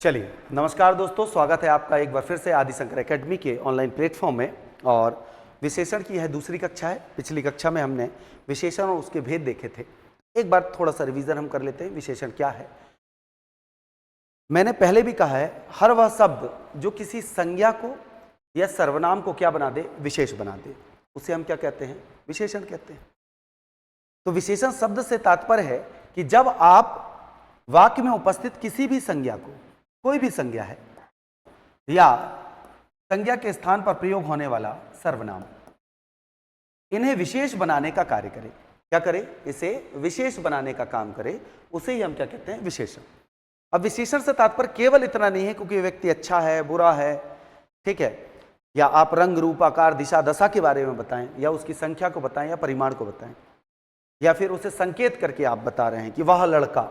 चलिए, नमस्कार दोस्तों, स्वागत है आपका एक बार फिर से आदि शंकर एकेडमी के ऑनलाइन प्लेटफॉर्म में। और विशेषण की यह दूसरी कक्षा है। पिछली कक्षा में हमने विशेषण और उसके भेद देखे थे। एक बार थोड़ा सा रिवीजन हम कर लेते हैं। विशेषण क्या है? मैंने पहले भी कहा है, हर वह शब्द जो किसी संज्ञा को या सर्वनाम को क्या बना दे, विशेष बना दे, उसे हम क्या कहते हैं? विशेषण कहते हैं। तो विशेषण शब्द से तात्पर्य है कि जब आप वाक्य में उपस्थित किसी भी संज्ञा को, कोई भी संज्ञा है या संज्ञा के स्थान पर प्रयोग होने वाला सर्वनाम, इन्हें विशेष बनाने का कार्य करे। क्या करे? इसे विशेष बनाने का काम करे, उसे ही हम क्या कहते हैं? विशेषण। अब विशेषण से तात्पर्य केवल इतना नहीं है क्योंकि व्यक्ति अच्छा है, बुरा है, ठीक है, या आप रंग, रूप, आकार, दिशा, दशा के बारे में बताएं, या उसकी संख्या को बताएं, या परिमाण को बताएं, या फिर उसे संकेत करके आप बता रहे हैं कि वह लड़का,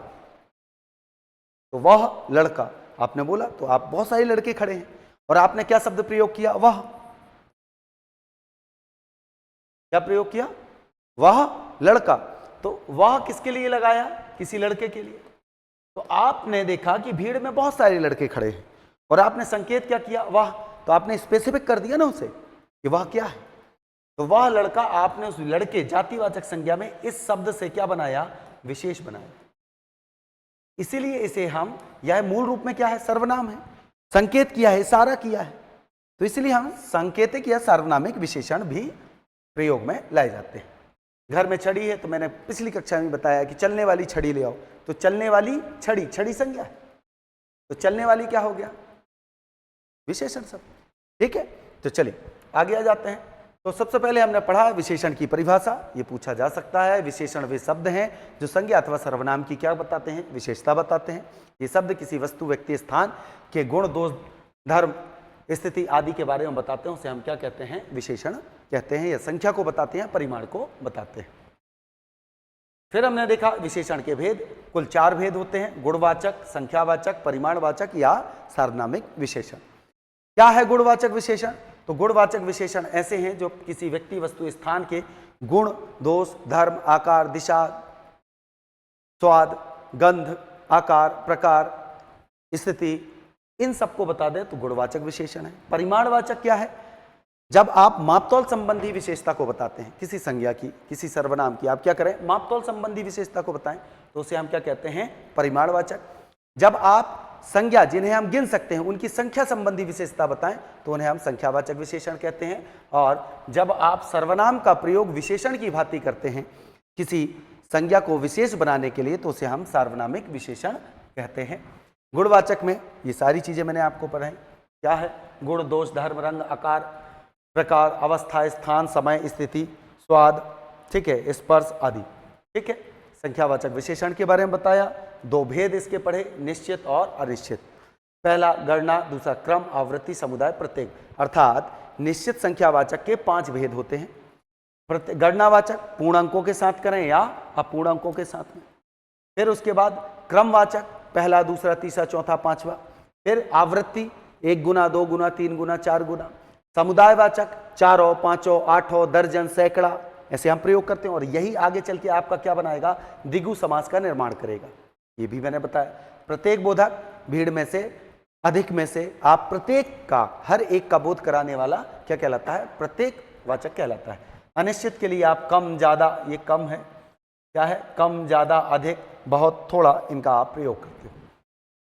तो वह लड़का आपने बोला, तो आप बहुत सारे लड़के खड़े हैं और आपने क्या शब्द प्रयोग किया? वह। क्या प्रयोग किया? वह लड़का। तो वह किसके लिए लगाया? किसी लड़के के लिए। तो आपने देखा कि भीड़ में बहुत सारे लड़के खड़े हैं और आपने संकेत क्या किया? वह। तो आपने स्पेसिफिक कर दिया ना उसे कि वह क्या है। तो वह लड़का, आपने उस लड़के जातिवाचक संज्ञा में इस शब्द से क्या बनाया? विशेष बनाया। इसीलिए इसे हम, यह मूल रूप में क्या है? सर्वनाम है। संकेत किया है, इशारा किया है, तो इसलिए हम संकेतिक या सार्वनामिक विशेषण भी प्रयोग में लाए जाते हैं। घर में छड़ी है, तो मैंने पिछली कक्षा में बताया कि चलने वाली छड़ी ले आओ, तो चलने वाली छड़ी, छड़ी संज्ञा है, तो चलने वाली क्या हो गया? विशेषण शब्द। ठीक है, तो चलिए आगे आ जाते हैं। तो सबसे पहले हमने पढ़ा विशेषण की परिभाषा। ये पूछा जा सकता है, विशेषण वे शब्द हैं जो संज्ञा अथवा सर्वनाम की क्या बताते हैं? विशेषता बताते हैं। ये शब्द किसी वस्तु, व्यक्ति, स्थान के गुण, दोष, धर्म, स्थिति आदि के बारे में बताते हैं, उसे हम क्या कहते हैं? विशेषण कहते हैं। या संख्या को बताते हैं, परिमाण को बताते हैं। फिर हमने देखा विशेषण के भेद। कुल 4 भेद होते हैं: गुणवाचक, संख्यावाचक, परिमाणवाचक या सार्वनामिक विशेषण। क्या है गुणवाचक विशेषण? तो गुणवाचक विशेषण ऐसे हैं जो किसी व्यक्ति, वस्तु, स्थान के गुण, दोष, धर्म, आकार, दिशा, स्वाद, गंध, आकार, प्रकार, स्थिति, इन सबको बता दें तो गुणवाचक विशेषण है। परिमाणवाचक क्या है? जब आप मापतोल संबंधी विशेषता को बताते हैं, किसी संज्ञा की, किसी सर्वनाम की, आप क्या करें? मापतोल संबंधी विशेषता को बताएं, तो उसे हम क्या कहते हैं? परिमाणवाचक। जब आप संज्ञा, जिन्हें हम गिन सकते हैं, उनकी संख्या संबंधी विशेषता बताएं, तो उन्हें हम संख्यावाचक विशेषण कहते हैं। और जब आप सर्वनाम का प्रयोग विशेषण की भांति करते हैं किसी संज्ञा को विशेष बनाने के लिए, तो उसे हम सार्वनामिक विशेषण कहते हैं। गुणवाचक में ये सारी चीजें मैंने आपको पढ़ाई। क्या है? गुण, दोष, धर्म, रंग, आकार, प्रकार, अवस्था, स्थान, समय, स्थिति, स्वाद, ठीक है, स्पर्श आदि। ठीक है, संख्यावाचक विशेषण के बारे में बताया। 2 भेद इसके पढ़े, निश्चित और अनिश्चित। पहला गणना, दूसरा क्रम, आवृत्ति, समुदाय, प्रत्येक। अर्थात निश्चित संख्यावाचक के 5 भेद होते हैं। गणनावाचक पूर्ण अंकों के साथ करें या अपूर्ण अंकों के साथ में। फिर उसके बाद क्रमवाचक, पहला, दूसरा, तीसरा, चौथा, पांचवा। फिर आवृत्ति, 1 गुना, 2 गुना, 3 गुना, 4 गुना। समुदायवाचक, 4, 5, 8, दर्जन, सैकड़ा, ऐसे हम प्रयोग करते हैं। और यही आगे चल के आपका क्या बनाएगा? द्विगु समास का निर्माण करेगा। ये भी मैंने बताया। प्रत्येक बोधक, भीड़ में से, अधिक में से, आप प्रत्येक का, हर एक का बोध कराने वाला क्या कहलाता है? प्रत्येक वाचक कहलाता है। अनिश्चित के लिए आप कम, ज्यादा, ये कम है, क्या है? कम, ज्यादा, अधिक, बहुत, थोड़ा, इनका आप प्रयोग करते हो।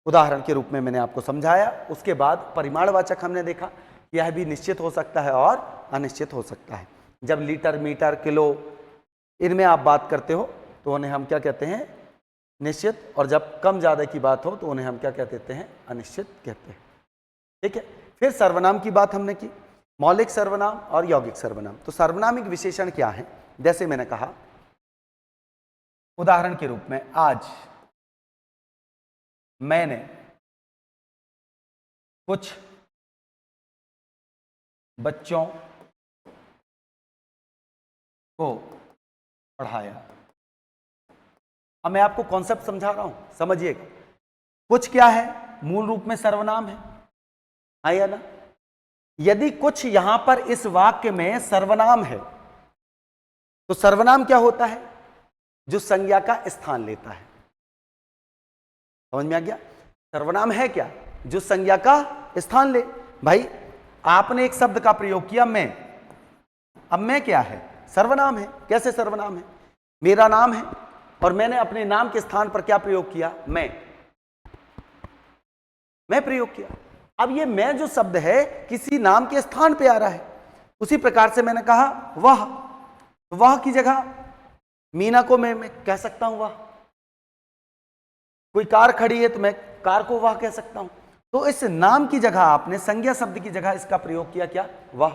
उदाहरण के रूप में मैंने आपको समझाया। उसके बाद परिमाणवाचक हमने देखा, यह भी निश्चित हो सकता है और अनिश्चित हो सकता है। जब लीटर, मीटर, किलो, इनमें आप बात करते हो तो उन्हें हम क्या कहते हैं? निश्चित। और जब कम ज्यादा की बात हो तो उन्हें हम क्या कहते हैं? अनिश्चित कहते हैं। ठीक है, फिर सर्वनाम की बात हमने की, मौलिक सर्वनाम और यौगिक सर्वनाम। तो सर्वनामिक विशेषण क्या है? जैसे मैंने कहा, उदाहरण के रूप में, आज मैंने कुछ बच्चों को पढ़ाया। अब मैं आपको कॉन्सेप्ट समझा रहा हूं, समझिएगा। कुछ क्या है? मूल रूप में सर्वनाम है, हाँ या ना? यदि कुछ यहां पर इस वाक्य में सर्वनाम है, तो सर्वनाम क्या होता है? जो संज्ञा का स्थान लेता है। समझ में आ गया? सर्वनाम है क्या? जो संज्ञा का स्थान ले। भाई आपने एक शब्द का प्रयोग किया मैं, अब मैं क्या है? सर्वनाम है। कैसे सर्वनाम है? मेरा नाम है और मैंने अपने नाम के स्थान पर क्या प्रयोग किया? मैं प्रयोग किया। अब ये मैं जो शब्द है किसी नाम के स्थान पे आ रहा है। उसी प्रकार से मैंने कहा वह की जगह मीना को मैं कह सकता हूं वह। कोई कार खड़ी है तो मैं कार को वह कह सकता हूं। तो इस नाम की जगह आपने संज्ञा शब्द की जगह इसका प्रयोग किया, क्या? वह।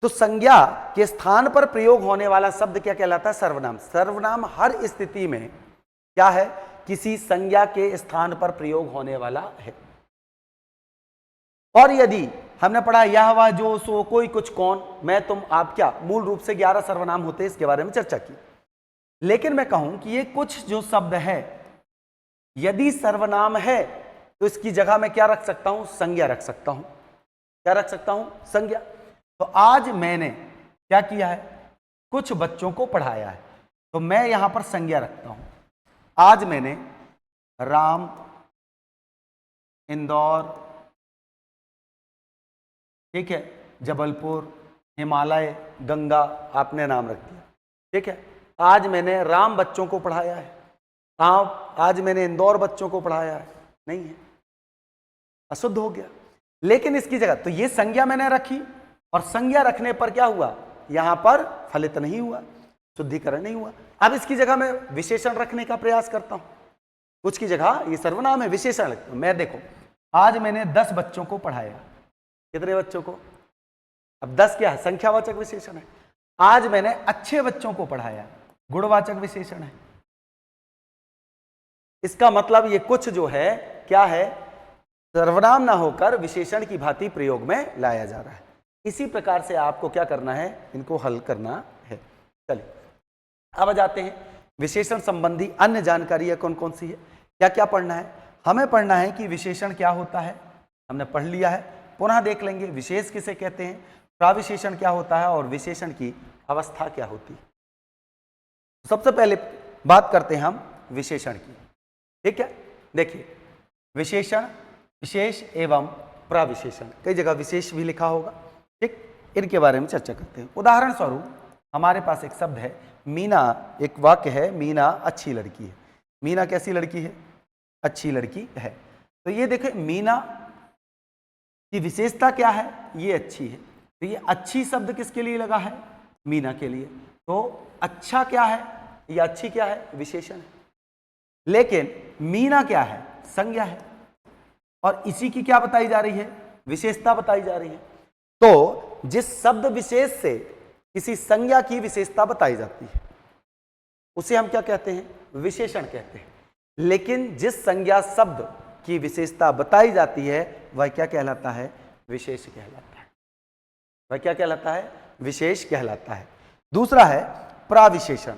तो संज्ञा के स्थान पर प्रयोग होने वाला शब्द क्या कहलाता है? सर्वनाम। सर्वनाम हर स्थिति में क्या है? किसी संज्ञा के स्थान पर प्रयोग होने वाला है। और यदि हमने पढ़ा यह वह जो सो कोई कुछ कौन मैं तुम आप, क्या मूल रूप से 11 सर्वनाम होते हैं, इसके बारे में चर्चा की। लेकिन मैं कहूं कि ये कुछ जो शब्द है यदि सर्वनाम है तो इसकी जगह मैं क्या रख सकता हूं? संज्ञा रख सकता हूं। क्या रख सकता हूं? संज्ञा। तो आज मैंने क्या किया है? कुछ बच्चों को पढ़ाया है, तो मैं यहां पर संज्ञा रखता हूं। आज मैंने राम, इंदौर, ठीक है, जबलपुर, हिमालय, गंगा, आपने नाम रख दिया। ठीक है, आज मैंने राम बच्चों को पढ़ाया है। आज मैंने इंदौर बच्चों को पढ़ाया है, नहीं है, अशुद्ध हो गया। लेकिन इसकी जगह तो ये संज्ञा मैंने रखी और संज्ञा रखने पर क्या हुआ? यहां पर फलित नहीं हुआ, शुद्धिकरण नहीं हुआ। अब इसकी जगह मैं विशेषण रखने का प्रयास करता हूं। कुछ की जगह ये सर्वनाम है, विशेषण रखता हूं। मैं देखो आज मैंने 10 बच्चों को पढ़ाया। कितने बच्चों को? अब 10 क्या है? संख्यावाचक विशेषण है। आज मैंने अच्छे बच्चों को पढ़ाया, गुणवाचक विशेषण है। इसका मतलब ये कुछ जो है क्या है? सर्वनाम ना होकर विशेषण की भांति प्रयोग में लाया जा रहा है। इसी प्रकार से आपको क्या करना है? इनको हल करना है। चलिए अब आ जाते हैं विशेषण संबंधी अन्य जानकारी कौन कौन सी है, क्या क्या पढ़ना है। हमें पढ़ना है कि विशेषण क्या होता है, हमने पढ़ लिया है, पुनः देख लेंगे। विशेष किसे कहते हैं, प्राविशेषण क्या होता है और विशेषण की अवस्था क्या होती है। सबसे पहले बात करते हैं हम विशेषण की। ठीक है, देखिए विशेषण, विशेष एवं प्रविशेषण, कई जगह विशेष भी लिखा होगा। ठीक, इनके बारे में चर्चा करते हैं। उदाहरण स्वरूप हमारे पास एक शब्द है मीना, एक वाक्य है मीना अच्छी लड़की है। मीना कैसी लड़की है? अच्छी लड़की है। तो ये देखें मीना की विशेषता क्या है? ये अच्छी है। तो ये अच्छी शब्द किसके लिए लगा है? मीना के लिए। तो अच्छा क्या है? ये अच्छी क्या है? विशेषण है। लेकिन मीना क्या है? संज्ञा है। और इसी की क्या बताई जा रही है? विशेषता बताई जा रही है। तो जिस शब्द विशेष से किसी संज्ञा की विशेषता बताई जाती है उसे हम क्या कहते हैं? विशेषण कहते हैं। लेकिन जिस संज्ञा शब्द की विशेषता बताई जाती है वह क्या कहलाता है? विशेष कहलाता है। वह क्या कहलाता है? विशेष कहलाता है। दूसरा है प्राविशेषण।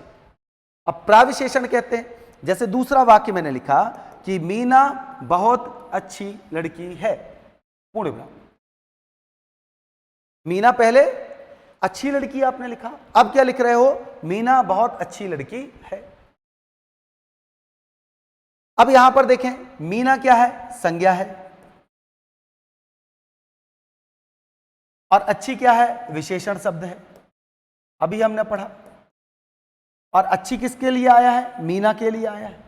अब प्राविशेषण कहते हैं, जैसे दूसरा वाक्य मैंने लिखा कि मीना बहुत अच्छी लड़की है, पूर्ण विराम। मीना पहले अच्छी लड़की आपने लिखा, अब क्या लिख रहे हो? मीना बहुत अच्छी लड़की है। अब यहां पर देखें मीना क्या है? संज्ञा है। और अच्छी क्या है? विशेषण शब्द है। अभी हमने पढ़ा। और अच्छी किसके लिए आया है? मीना के लिए आया है।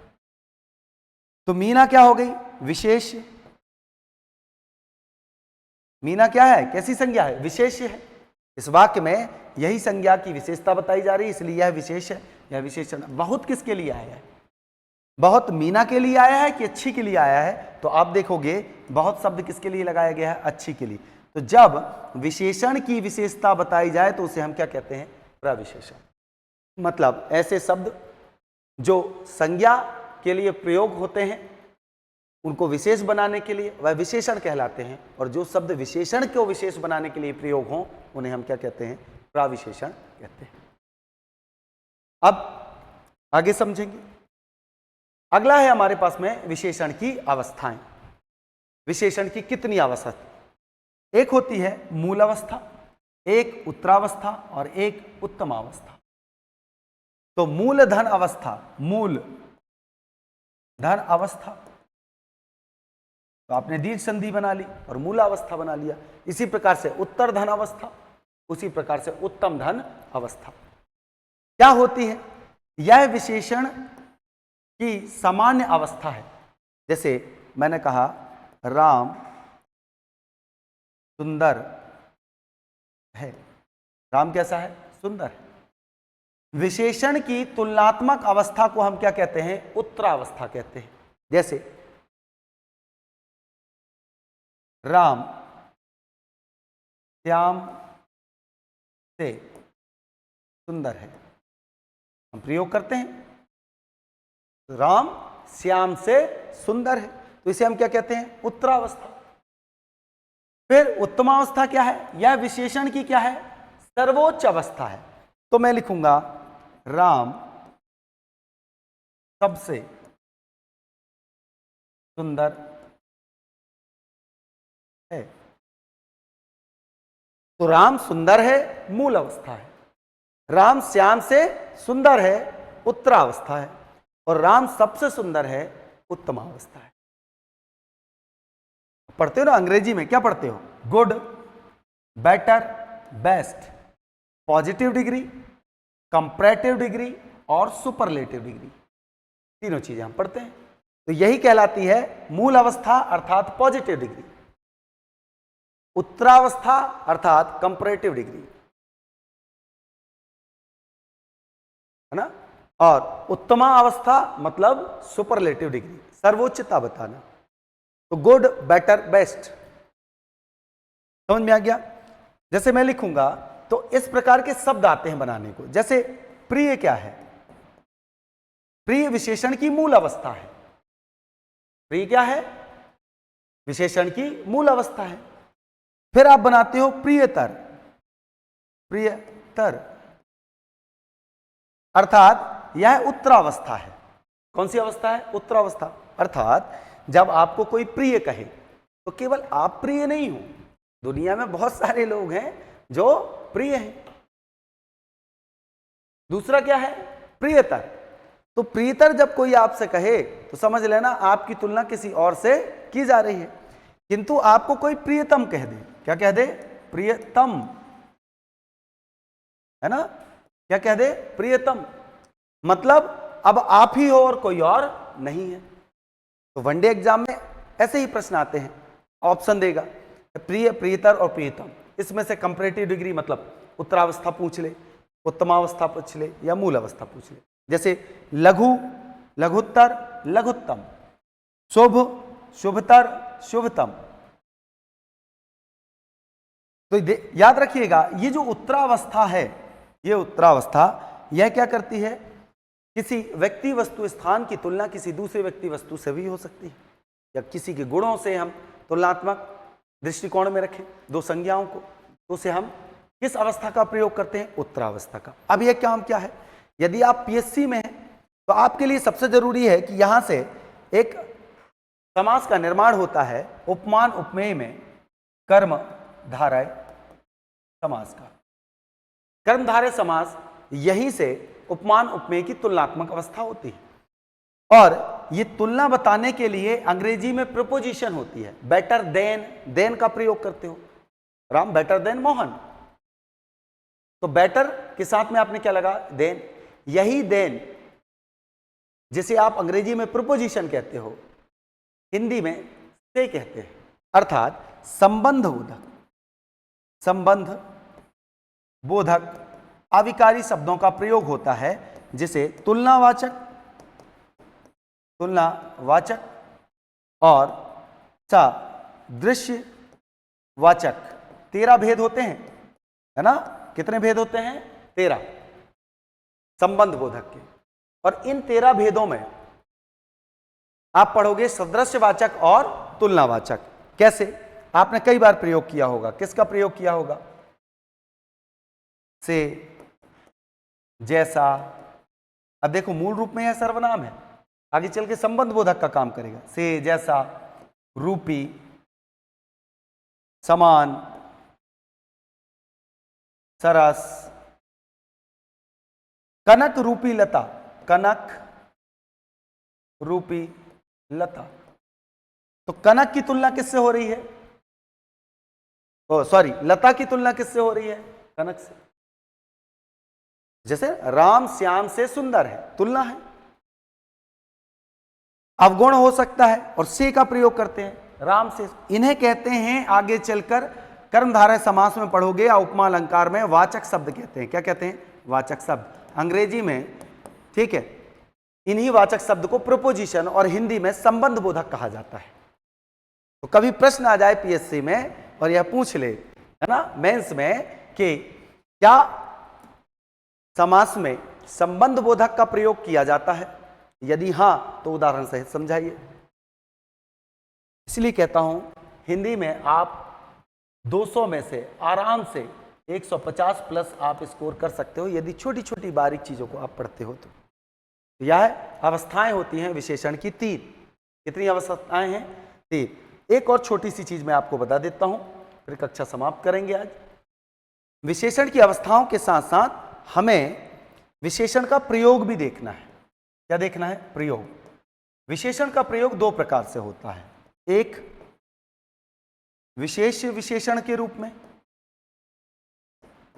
तो मीना क्या हो गई? विशेष। मीना क्या है? कैसी संज्ञा है? विशेष है। इस वाक्य में यही संज्ञा की विशेषता बताई जा रही है, इसलिए यह विशेष है। यह विशेषण बहुत किसके लिए आया है? बहुत मीना के लिए आया है कि अच्छी के लिए आया है? तो आप देखोगे बहुत शब्द किसके लिए लगाया गया है? अच्छी के लिए। तो जब विशेषण की विशेषता बताई जाए तो उसे हम क्या कहते हैं? प्रविशेषण। मतलब ऐसे शब्द जो संज्ञा के लिए प्रयोग होते हैं उनको विशेष बनाने के लिए वह विशेषण कहलाते हैं, और जो शब्द विशेषण को विशेष बनाने के लिए प्रयोग हों उन्हें हम क्या कहते हैं? प्रविशेषण कहते हैं। अब आगे समझेंगे। अगला है हमारे पास में विशेषण की अवस्थाएं। विशेषण की कितनी अवस्था? एक होती है मूल अवस्था, एक उत्तरावस्था और एक उत्तमावस्था। तो मूल धन अवस्था, मूल धन अवस्था तो आपने दीर्घ संधि बना ली और मूलावस्था बना लिया। इसी प्रकार से उत्तर धन अवस्था, उसी प्रकार से उत्तम धन अवस्था क्या होती है? यह विशेषण की सामान्य अवस्था है। जैसे मैंने कहा राम सुंदर है, राम कैसा है? सुंदर है। विशेषण की तुलनात्मक अवस्था को हम क्या कहते हैं? उत्तरावस्था कहते हैं। जैसे राम श्याम से सुंदर है, हम प्रयोग करते हैं राम श्याम से सुंदर है, तो इसे हम क्या कहते हैं? उत्तरावस्था। फिर उत्तमावस्था क्या है? यह विशेषण की क्या है? सर्वोच्च अवस्था है। तो मैं लिखूंगा राम सबसे सुंदर है। तो राम सुंदर है, मूल अवस्था है। राम श्याम से सुंदर है, उत्तरावस्था है। और राम सबसे सुंदर है, उत्तमावस्था है। पढ़ते हो ना अंग्रेजी में, क्या पढ़ते हो? Good, better, best, positive degree, comparative degree और सुपरलेटिव डिग्री, तीनों चीजें हम पढ़ते हैं। तो यही कहलाती है मूल अवस्था अर्थात पॉजिटिव डिग्री, उत्तरावस्था अर्थात कंपैरेटिव डिग्री, है ना, और उत्तमा अवस्था मतलब सुपरलेटिव डिग्री, सर्वोच्चता बताना। तो गुड, बेटर, बेस्ट, समझ में आ गया? जैसे मैं लिखूंगा तो इस प्रकार के शब्द आते हैं बनाने को। जैसे प्रिय क्या है? प्रिय विशेषण की मूल अवस्था है। प्रिय क्या है? विशेषण की मूल अवस्था है। फिर आप बनाते हो प्रियतर, प्रियतर अर्थात यह उत्तरावस्था है। कौन सी अवस्था है? उत्तरावस्था। अर्थात जब आपको कोई प्रिय कहे तो केवल आप प्रिय नहीं हो, दुनिया में बहुत सारे लोग हैं जो प्रिय हैं। दूसरा क्या है? प्रियतर। तो प्रियतर जब कोई आपसे कहे तो समझ लेना आपकी तुलना किसी और से की जा रही है। किंतु आपको कोई प्रियतम कह दे, क्या कह दे? प्रियतम, है ना, क्या कह दे? प्रियतम, मतलब अब आप ही हो और कोई और नहीं है। तो वनडे एग्जाम में ऐसे ही प्रश्न आते हैं, ऑप्शन देगा प्रिय, प्रियतर और प्रियतम, इसमें से कंपैरेटिव डिग्री मतलब उत्तरावस्था पूछ ले, उत्तमावस्था पूछ ले या मूल अवस्था पूछ ले। जैसे लघु, लघुत्तर, लघुत्तम, शुभ, शुभतर, शुभतम। तो याद रखिएगा ये जो उत्तरावस्था है, ये उत्तरावस्था यह क्या करती है? किसी व्यक्ति वस्तु स्थान की तुलना किसी दूसरे व्यक्ति वस्तु से भी हो सकती है, या किसी के गुणों से हम तुलनात्मक दृष्टिकोण में रखें दो संज्ञाओं को, तो उसे हम किस अवस्था का प्रयोग करते हैं? उत्तरावस्था का। अब यह काम क्या है? यदि आप पीएससी में हैं तो आपके लिए सबसे जरूरी है कि यहां से एक समास का निर्माण होता है उपमान उपमेय में कर्म धारय समास का। कर्मधारय समास यहीं से उपमान उपमेय की तुलनात्मक अवस्था होती है। और ये तुलना बताने के लिए अंग्रेजी में प्रीपोजिशन होती है। बेटर देन, देन का प्रयोग करते हो, राम बेटर देन मोहन, तो बेटर के साथ में आपने क्या लगा? देन। यही देन जिसे आप अंग्रेजी में प्रीपोजिशन कहते हो, हिंदी में से कहते हैं, अर्थात संबंध बोधक, संबंध बोधक अविकारी शब्दों का प्रयोग होता है, जिसे तुलनावाचक, तुलनावाचक और सादृश्य वाचक, 13 भेद होते हैं, है ना? कितने भेद होते हैं? 13 संबंध बोधक के। और इन 13 भेदों में आप पढ़ोगे सदृश्यवाचक और तुलनावाचक। कैसे? आपने कई बार प्रयोग किया होगा। किसका प्रयोग किया होगा? से, जैसा। अब देखो मूल रूप में यह सर्वनाम है, आगे चल के संबंध बोधक का काम करेगा। से, जैसा, रूपी, समान, सरस, कनक रूपी लता, कनक रूपी लता। तो कनक की तुलना किससे हो रही है? सॉरी, लता की तुलना किससे हो रही है? कनक से। जैसे राम श्याम से सुंदर है, तुलना है। अवगुण हो सकता है और से का प्रयोग करते हैं राम से। इन्हें कहते हैं, आगे चलकर कर्मधारय समास में पढ़ोगे या उपमा अलंकार में, वाचक शब्द कहते हैं। क्या कहते हैं? वाचक शब्द। अंग्रेजी में, ठीक है, इन्हीं वाचक शब्द को प्रोपोजिशन और हिंदी में संबंध बोधक कहा जाता है। तो कभी प्रश्न आ जाए पीएससी में और यह पूछ ले, है ना, मेंस में, कि क्या समास में संबंध बोधक का प्रयोग किया जाता है? यदि हां तो उदाहरण सहित समझाइए। इसलिए कहता हूं हिंदी में आप 200 में से आराम से 150 प्लस आप स्कोर कर सकते हो, यदि छोटी छोटी बारीक चीजों को आप पढ़ते हो तो। यह अवस्थाएं होती हैं विशेषण की 3। कितनी अवस्थाएं हैं? 3। एक और छोटी सी चीज मैं आपको बता देता हूं, फिर कक्षा समाप्त करेंगे आज। विशेषण की अवस्थाओं के साथ साथ हमें विशेषण का प्रयोग भी देखना है। क्या देखना है? प्रयोग। विशेषण का प्रयोग 2 प्रकार से होता है, एक विशेष विशेषण के रूप में,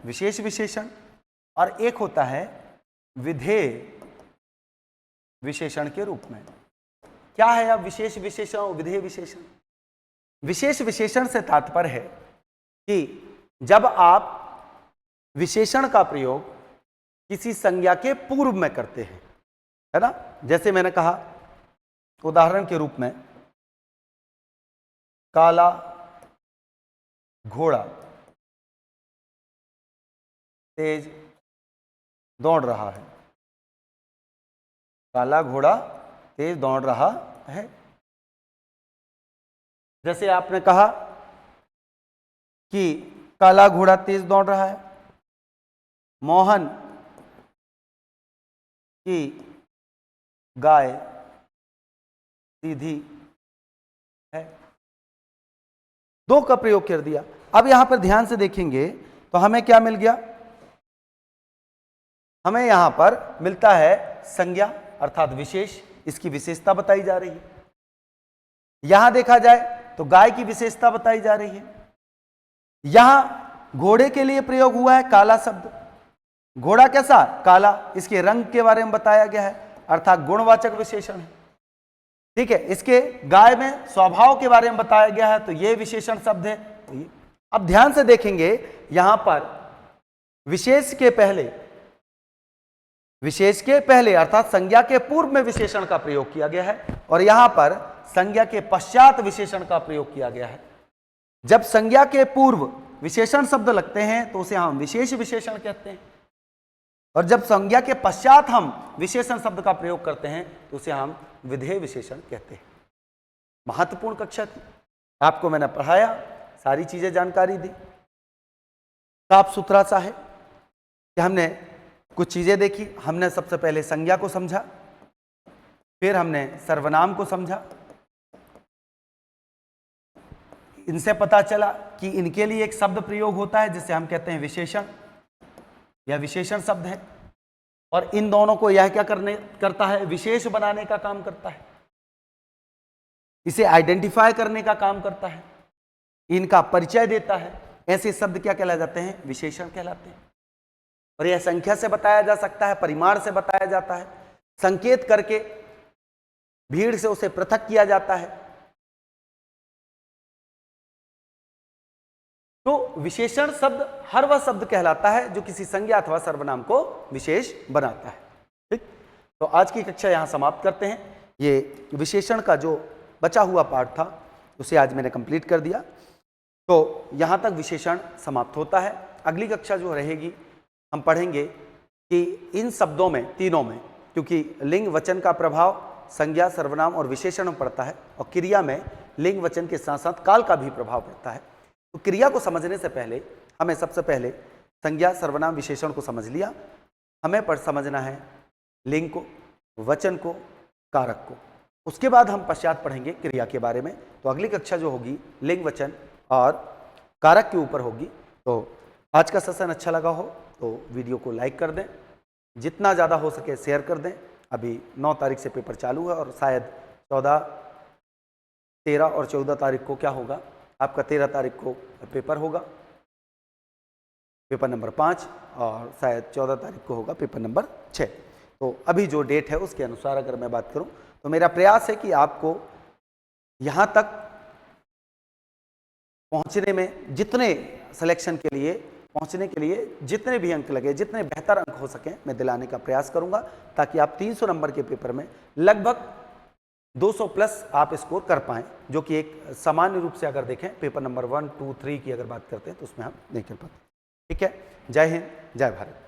विशेष विशेषण, और एक होता है विधेय विशेषण के रूप में। क्या है अब विशेष विशेषण और विधेय विशेषण? विशेष विशेषण से तात्पर्य है कि जब आप विशेषण का प्रयोग किसी संज्ञा के पूर्व में करते हैं, है ना। जैसे मैंने कहा उदाहरण के रूप में, काला घोड़ा तेज दौड़ रहा है। काला घोड़ा तेज दौड़ रहा है। जैसे आपने कहा कि काला घोड़ा तेज दौड़ रहा है, मोहन की गाय सीधी है। 2 का प्रयोग कर दिया। अब यहां पर ध्यान से देखेंगे तो हमें क्या मिल गया? हमें यहां पर मिलता है संज्ञा अर्थात विशेष, इसकी विशेषता बताई जा रही है। यहां देखा जाए तो गाय की विशेषता बताई जा रही है। यहां घोड़े के लिए प्रयोग हुआ है काला शब्द। घोड़ा कैसा? काला। इसके रंग के बारे में बताया गया है, अर्थात गुणवाचक विशेषण है। ठीक है। इसके गाय में स्वभाव के बारे में बताया गया है, तो यह विशेषण शब्द है। अब ध्यान से देखेंगे, यहां पर विशेष के पहले अर्थात संज्ञा के पूर्व में विशेषण का प्रयोग किया गया है और यहां पर संज्ञा के पश्चात विशेषण का प्रयोग किया गया है। जब संज्ञा के पूर्व विशेषण शब्द लगते हैं तो उसे हम विशेष विशेषण कहते हैं, और जब संज्ञा के पश्चात हम विशेषण शब्द का प्रयोग करते हैं तो उसे हम विधेय विशेषण कहते हैं। महत्वपूर्ण कक्षा थी, आपको मैंने पढ़ाया, सारी चीजें जानकारी दी, साफ सुथरा सा है कि हमने कुछ चीजें देखी। हमने सबसे पहले संज्ञा को समझा, फिर हमने सर्वनाम को समझा। इनसे पता चला कि इनके लिए एक शब्द प्रयोग होता है जिसे हम कहते हैं विशेषण, यह विशेषण शब्द है, और इन दोनों को यह क्या करता है? विशेष बनाने का काम करता है, इसे आइडेंटिफाई करने का काम करता है, इनका परिचय देता है। ऐसे शब्द क्या कहला जाते हैं? विशेषण कहलाते हैं। और यह संख्या से बताया जा सकता है, परिमाण से बताया जाता है, संकेत करके भीड़ से उसे पृथक किया जाता है। तो विशेषण शब्द हर वह शब्द कहलाता है जो किसी संज्ञा अथवा सर्वनाम को विशेष बनाता है। ठीक, तो आज की कक्षा यहां समाप्त करते हैं। ये विशेषण का जो बचा हुआ पार्ट था उसे आज मैंने कंप्लीट कर दिया। तो यहां तक विशेषण समाप्त होता है। अगली कक्षा जो रहेगी हम पढ़ेंगे कि इन शब्दों में, तीनों में, क्योंकि लिंग वचन का प्रभाव संज्ञा सर्वनाम और विशेषण में पड़ता है, और क्रिया में लिंग वचन के साथ साथ काल का भी प्रभाव पड़ता है। तो क्रिया को समझने से पहले हमें सबसे पहले संज्ञा सर्वनाम विशेषण को समझ लिया, हमें पर समझना है लिंग को, वचन को, कारक को। उसके बाद हम पश्चात पढ़ेंगे क्रिया के बारे में। तो अगली कक्षा जो होगी लिंग वचन और कारक के ऊपर होगी। तो आज का सेशन अच्छा लगा हो तो वीडियो को लाइक कर दें, जितना ज़्यादा हो सके शेयर कर दें। अभी 9 तारीख से पेपर चालू है और शायद 14 13 और 14 तारीख को क्या होगा, आपका 13 तारीख को पेपर होगा, पेपर नंबर 5, और शायद 14 तारीख को होगा पेपर नंबर 6। तो अभी जो डेट है उसके अनुसार अगर मैं बात करूं तो मेरा प्रयास है कि आपको यहाँ तक पहुँचने में, जितने सिलेक्शन के लिए पहुँचने के लिए जितने भी अंक लगे, जितने बेहतर अंक हो सकें मैं दिलाने का प्रयास करूँगा, ताकि आप 300 नंबर के पेपर में लगभग 200 प्लस आप स्कोर कर पाएँ, जो कि एक सामान्य रूप से अगर देखें पेपर नंबर 1, 2, 3 की अगर बात करते हैं तो उसमें हम नहीं कर पाते। ठीक है, जय हिंद, जय भारत।